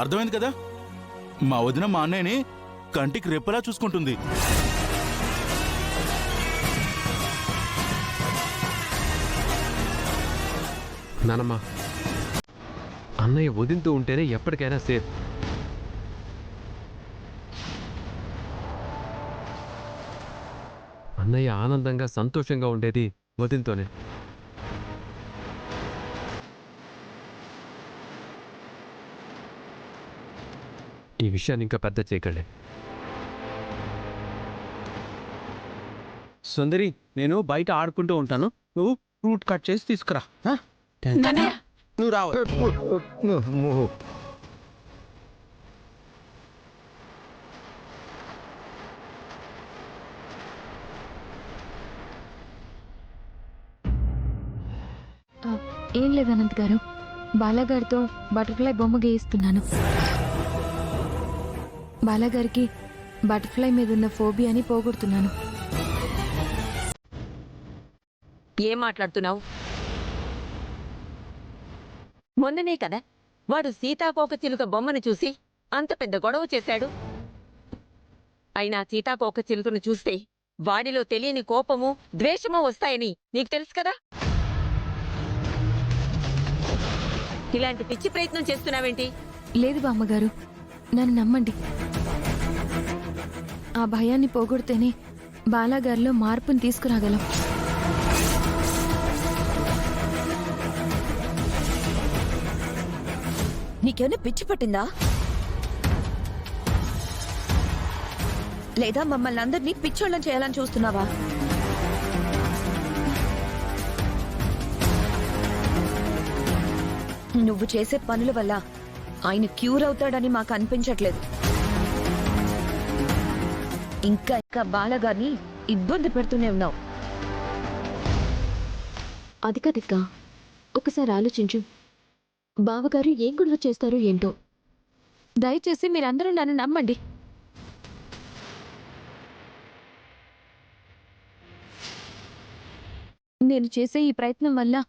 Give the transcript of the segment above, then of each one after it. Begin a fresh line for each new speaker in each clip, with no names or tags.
అర్థమైంది కదా? మా వదిన మా అన్నయ్యని కంటికి రెప్పలా చూసుకుంటుంది.
నానమ్మ, అన్నయ్య వదింతూ ఉంటేనే ఎప్పటికైనా సేఫ్. అన్నయ్య ఆనందంగా సంతోషంగా ఉండేది వదింతోనే. ఈ విషయాన్ని ఇంకా పెద్ద చేయకండి.
సుందరి, నేను బయట ఆడుకుంటూ ఉంటాను, నువ్వు ఫ్రూట్ కట్ చేసి తీసుకురా. నువ్వు రావు.
ఏం లేదు అనంత్ గారు, బాలాగారితో బటర్ఫ్లై బొమ్మ గీయిస్తున్నాను. బాలాగారికి బటర్ఫ్లై మీద ఉన్న ఫోబియాని పోగొడుతున్నాను.
ఏం మాట్లాడుతున్నావు? మొన్ననే కదా వాడు సీతాకోక చిలుక బొమ్మను చూసి అంత పెద్ద గొడవ చేశాడు. అయినా సీతాకోక చిలుకను చూస్తే వాడిలో తెలియని కోపము, ద్వేషము వస్తాయని నీకు తెలుసు కదా. ఇలాంటి పిచ్చి ప్రయత్నం చేస్తున్నావేంటి?
లేదు బామ్మగారు, నన్ను నమ్మండి. ఆ భయాన్ని పోగొడితేనే బాలాగారిలో మార్పుని తీసుకురాగలం.
నీకేమైనా పిచ్చి పట్టిందా? లేదా మమ్మల్ని అందరినీ పిచ్చోళ్ళని చేయాలని చూస్తున్నావా? నువ్వు చేసే పనుల వల్ల ఆయన క్యూర్ అవుతాడని మాకు అనిపించట్లేదు. ఇంకా ఇంకా బాలగారిని ఇబ్బంది పెడుతూనే ఉన్నావు.
అదికదిక్క, ఒకసారి ఆలోచించు. బావగారు ఏం గొడవ చేస్తారో ఏంటో. దయచేసి మీరందరూ నన్ను నమ్మండి. నేను చేసే ఈ ప్రయత్నం వల్ల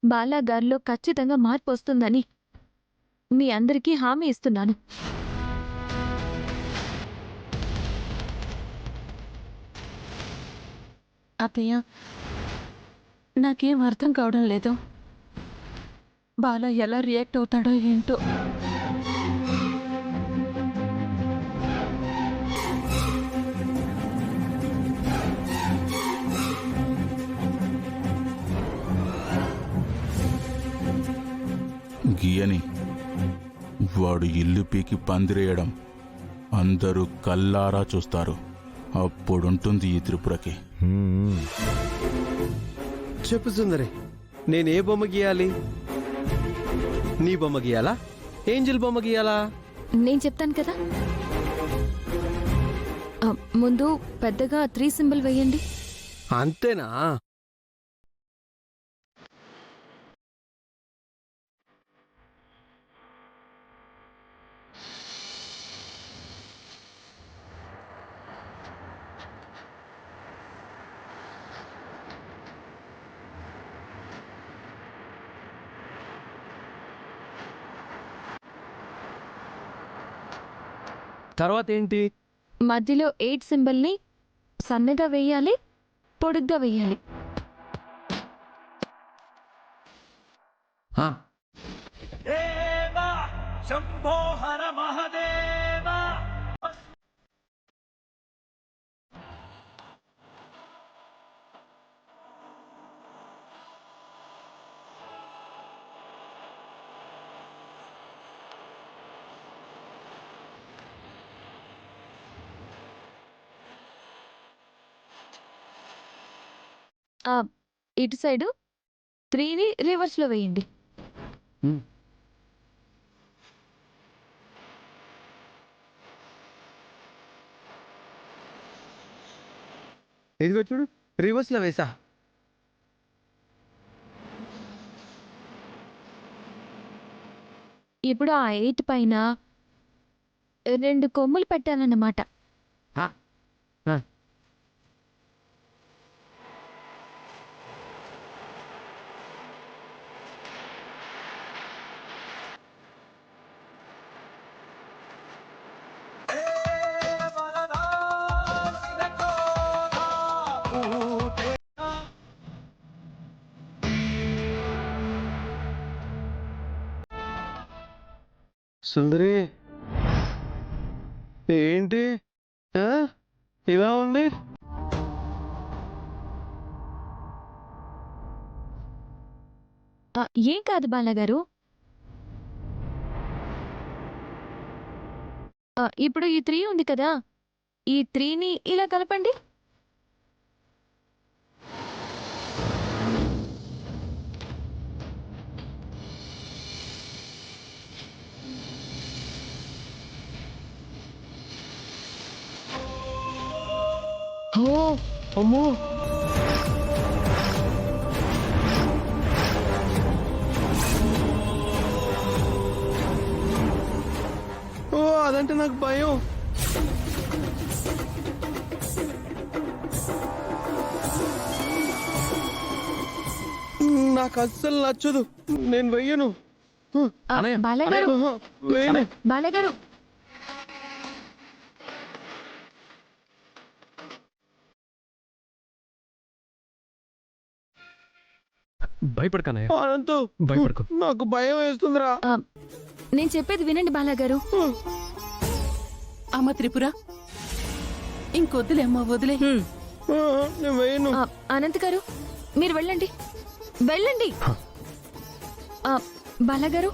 బాలాగారిలో ఖచ్చితంగా మార్పు వస్తుందని మీ అందరికీ హామీ ఇస్తున్నాను.
అత్తయ్య, నాకేం అర్థం కావడం లేదు. బాలా ఎలా రియాక్ట్ అవుతాడో ఏంటో.
గీయని వాడు ఇల్లు పీకి పందిరేయడం అందరూ కల్లారా చూస్తారు. అప్పుడుంటుంది ఈ త్రిపురకి.
చెప్పు సుందరి, నేనే బొమ్మ గీయాలి? నీ బొమ్మ గీయాలా, ఏంజిల్ బొమ్మ గీయాలా?
నేను చెప్తాను కదా. ముందు పెద్దగా 3 సింబల్ వేయండి.
అంతేనా? తర్వాత ఏంటి?
మధ్యలో 8 సింబల్ని సన్నగా వేయాలి, పొడుగ్గా వేయాలి. ఇటు సైడు 3ని రివర్స్లో వేయండి.
ఇదిగో చూడు, రివర్స్లో వేసా.
ఇప్పుడు ఆ 8 పైన 2 కొమ్ములు పెట్టాలన్నమాట.
సుందరి ఏంటి ఆ? ఇలా ఉంది
ఏం కాదు బాలాగారు. ఇప్పుడు ఈ 3 ఉంది కదా, ఈ 3ని ఇలా కలపండి.
ఓ అమ్మో ఓ అదంటే నాకు భయం. నాకు అస్సలు నచ్చదు, నేను వెయ్యను.
బాలాగారు,
వేయను.
బాలాగారు,
భయపడకనయ్య,
అనంతు
భయపడకు.
నాకు భయం వేస్తుందిరా.
నేను చెప్పేది వినండి బాలాగారు.
అమ్మ త్రిపుర, ఇంకొద్దులే అమ్మ, వదిలే.
నేను వేయను.
అనంత్ గారు, మీరు వెళ్ళండి, వెళ్ళండి. బాలాగారు,